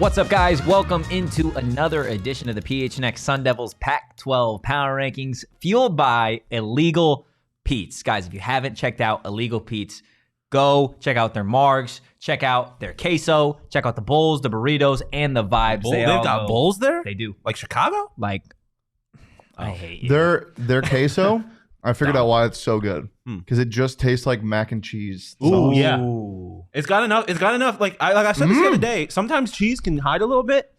What's up, guys? Welcome into another edition of the PHNX Sun Devils Pac-12 Power Rankings, fueled by Illegal Pete's. Guys, if you haven't checked out Illegal Pete's, go check out their margs, check out their queso, check out the bowls, the burritos, and the vibes. They've got bowls there? They do. Like Chicago? I hate you. Their queso, I figured out why it's so good. Because it just tastes like mac and cheese. Ooh, sauce. yeah. It's got enough. Like I said this the other day, sometimes cheese can hide a little bit.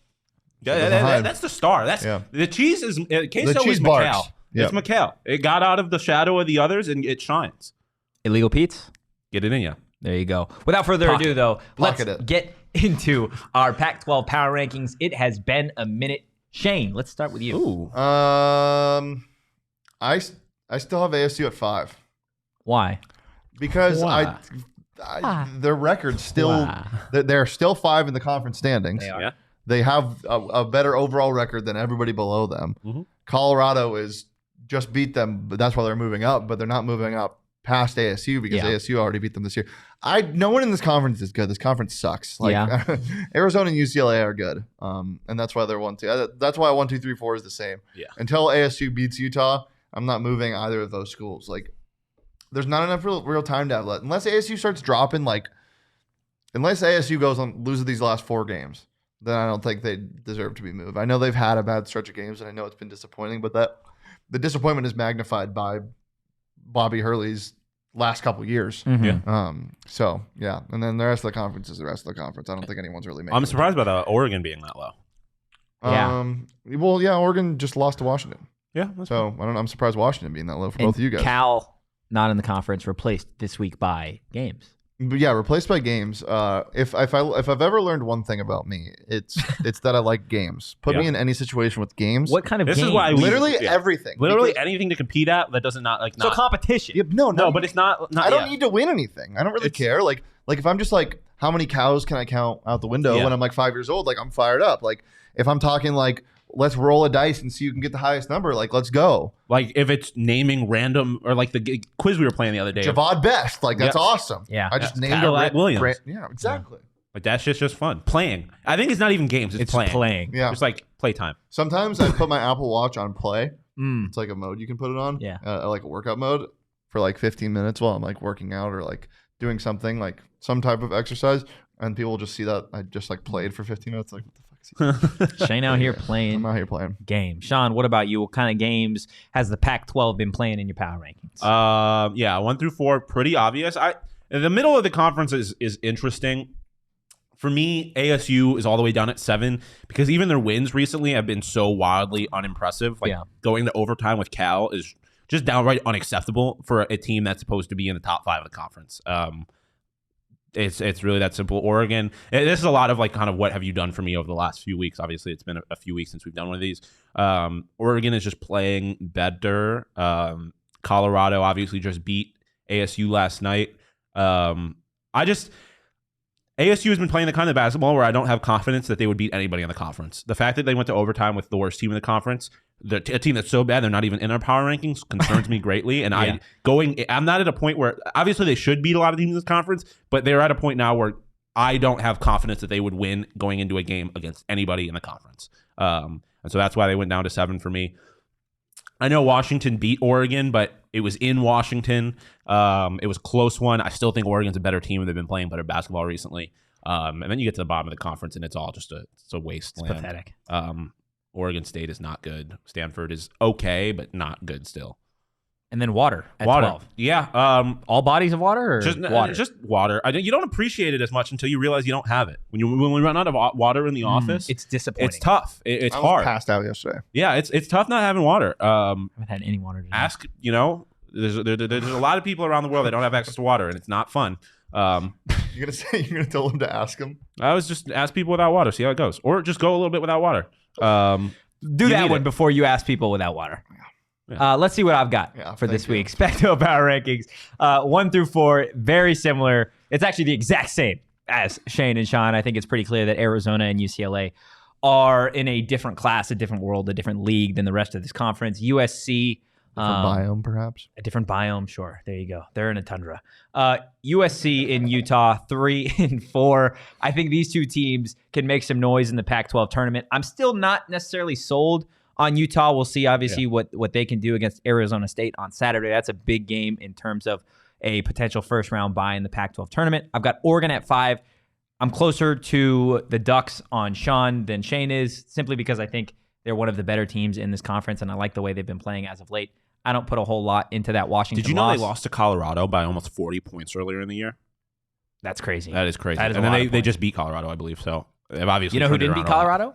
That's the star. The cheese is queso cheese is barks. McHale. Yep. It's McHale. It got out of the shadow of the others and it shines. Illegal Pete's? Get it in ya. There you go. Without further ado, though, let's it. get into our Pac-12 Power Rankings. It has been a minute. Shane, let's start with you. Ooh. I still have ASU at 5 Why? because Why? their record still they're still 5 in the conference standings. They are. Yeah. They have a better overall record than everybody below them. Mhm. Colorado is just beat them, but that's why they're moving up. But they're not moving up past ASU because ASU already beat them this year. No one in this conference is good. This conference sucks. Arizona and UCLA are good, and that's why they're 1-2. That's why 1, 2, 3, 4 is the same. Yeah. Until ASU beats Utah, I'm not moving either of those schools. Like, there's not enough real time to have left. Unless ASU starts dropping, unless ASU loses these last 4 games, then I don't think they deserve to be moved. I know they've had a bad stretch of games, and I know it's been disappointing, but the disappointment is magnified by Bobby Hurley's last couple years. Mm-hmm. Yeah. And then the rest of the conference is the rest of the conference. I don't think anyone's really making I'm it. surprised by the Oregon being that low. Oregon just lost to Washington. Yeah. I'm surprised Washington being that low for both of you guys. Cal, not in the conference, replaced this week by games. But yeah, replaced by games. If I've ever learned one thing about me, it's that I like games. Put me in any situation with games. What kind of This game? is why Literally everything. Literally anything to compete at that doesn't So competition. Yeah, no, but it's not I don't need to win anything. I don't really care. Like if I'm just like, how many cows can I count out the window when I'm like 5 years old? Like, I'm fired up. Like, if I'm talking like, let's roll a dice and see who can get the highest number. Like, let's go. Like, if it's naming random, or like the quiz we were playing the other day. Javad Best. Like, that's awesome. Yeah. I just named Cadillac Williams. Yeah, exactly. Like, that shit's just fun. Playing. I think it's not even games. It's playing. Yeah. Just like playtime. Sometimes I put my Apple Watch on play. It's like a mode you can put it on. Yeah. Like a workout mode for like 15 minutes while I'm like working out or like doing something like some type of exercise. And people will just see that I just like played for 15 minutes. Like, what the fuck is he doing? Shane out here playing. I'm out here playing games. Sean, what about you? What kind of games has the Pac-12 been playing in your power rankings? 1 through 4, pretty obvious. The middle of the conference is interesting. For me, ASU is all the way down at 7 because even their wins recently have been so wildly unimpressive. Going to overtime with Cal is just downright unacceptable for a team that's supposed to be in the top 5 of the conference. It's really that simple. Oregon, this is a lot of like kind of what have you done for me over the last few weeks. Obviously, it's been a few weeks since we've done one of these. Oregon is just playing better. Colorado obviously just beat ASU last night. ASU has been playing the kind of basketball where I don't have confidence that they would beat anybody in the conference. The fact that they went to overtime with the worst team in the conference, a team that's so bad they're not even in our power rankings, concerns me greatly. And I'm not at a point where obviously they should beat a lot of teams in this conference, but they're at a point now where I don't have confidence that they would win going into a game against anybody in the conference. And so that's why they went down to 7 for me. I know Washington beat Oregon, but it was in Washington. It was a close one. I still think Oregon's a better team and they've been playing better basketball recently. And then you get to the bottom of the conference and it's all just a wasteland. It's pathetic. Oregon State is not good. Stanford is okay, but not good still. And then water at 12. Yeah. All bodies of water or water? Just water. You don't appreciate it as much until you realize you don't have it. When we run out of water in the office, it's disappointing. It's tough. It's I hard. passed out yesterday. Yeah, it's tough not having water. I haven't had any water today. There's a lot of people around the world that don't have access to water, and it's not fun. You're gonna tell them to ask them? I was just ask people without water, see how it goes, or just go a little bit without water. Do that one before you ask people without water. Yeah. Let's see what I've got for this week's Pac-12 Power Rankings. 1 through 4, very similar. It's actually the exact same as Shane and Sean. I think it's pretty clear that Arizona and UCLA are in a different class, a different world, a different league than the rest of this conference. USC Biome, perhaps. A different biome, sure. There you go. They're in a tundra. USC in Utah, 3-4. I think these two teams can make some noise in the Pac-12 tournament. I'm still not necessarily sold on Utah. We'll see, obviously, what they can do against Arizona State on Saturday. That's a big game in terms of a potential first-round bye in the Pac-12 tournament. I've got Oregon at 5. I'm closer to the Ducks on Sean than Shane is, simply because I think they're one of the better teams in this conference, and I like the way they've been playing as of late. I don't put a whole lot into that Washington Did you know loss. they lost to Colorado by almost 40 points earlier in the year? That's crazy. That is crazy. That is and a lot then of they points. just beat Colorado, I believe. So they've obviously You know who turned it didn't beat around a lot. Colorado?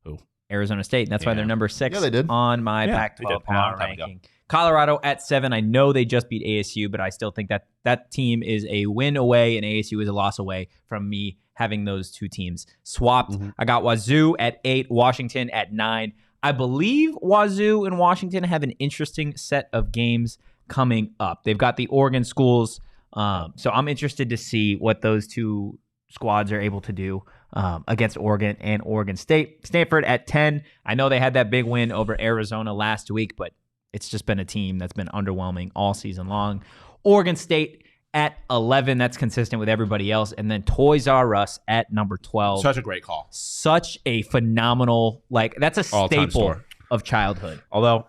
Who? Arizona State, and that's why they're number 6 Yeah, they did. on my Yeah, they Pac-12 did. power Long time ago. ranking. Colorado at 7. I know they just beat ASU, but I still think that team is a win away and ASU is a loss away from me having those two teams swapped. I got Wazoo at 8, Washington at 9. I believe Wazoo and Washington have an interesting set of games coming up. They've got the Oregon schools, so I'm interested to see what those two squads are able to do against Oregon and Oregon State. Stanford at 10. I know they had that big win over Arizona last week, but it's just been a team that's been underwhelming all season long. Oregon State at 11. That's consistent with everybody else. And then Toys R Us at number 12. Such a great call. Such a phenomenal, that's a All-time staple store. of childhood. Although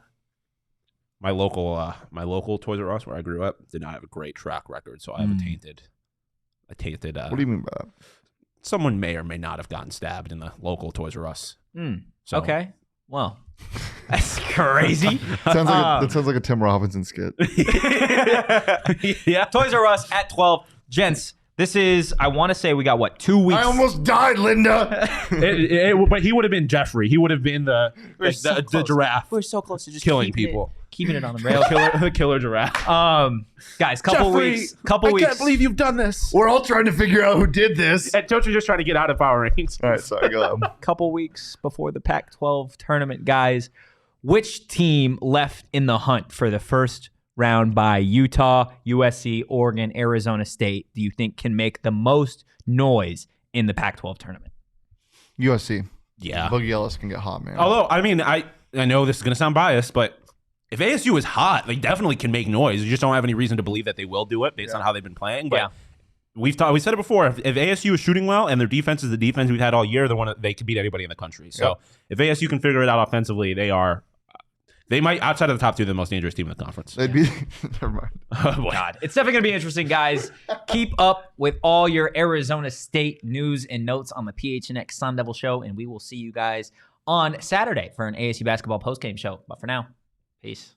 my local Toys R Us where I grew up did not have a great track record, so I have a tainted. What do you mean by that? Someone may or may not have gotten stabbed in the local Toys R Us. So, Okay. Well, that's crazy. That sounds like a Tim Robinson skit. yeah. Toys R Us at 12. Gents, this is, I want to say we got, 2 weeks? I almost died, Linda. But he would have been Jeffrey. He would have been the giraffe We're so close to just killing keeping people. Keeping it on the rail. The killer giraffe. Guys, couple Jeffrey, weeks. I can't believe you've done this. We're all trying to figure out who did this. And don't you just trying to get out of power rankings? All right, sorry, go ahead. Couple weeks before the Pac-12 tournament, guys. Which team left in the hunt for the first round by Utah, USC, Oregon, Arizona State do you think can make the most noise in the Pac-12 tournament? USC. Yeah. Boogie Ellis can get hot, man. Although, I mean, I know this is going to sound biased, but if ASU is hot, they definitely can make noise. You just don't have any reason to believe that they will do it based on how they've been playing. But we said it before. If ASU is shooting well and their defense is the defense we've had all year, they can beat anybody in the country. So if ASU can figure it out offensively, they might, outside of the top 2, the most dangerous team in the conference. They'd be. Never mind. Oh, God. It's definitely going to be interesting, guys. Keep up with all your Arizona State news and notes on the PHNX Sun Devil Show, and we will see you guys on Saturday for an ASU basketball postgame show. But for now, peace.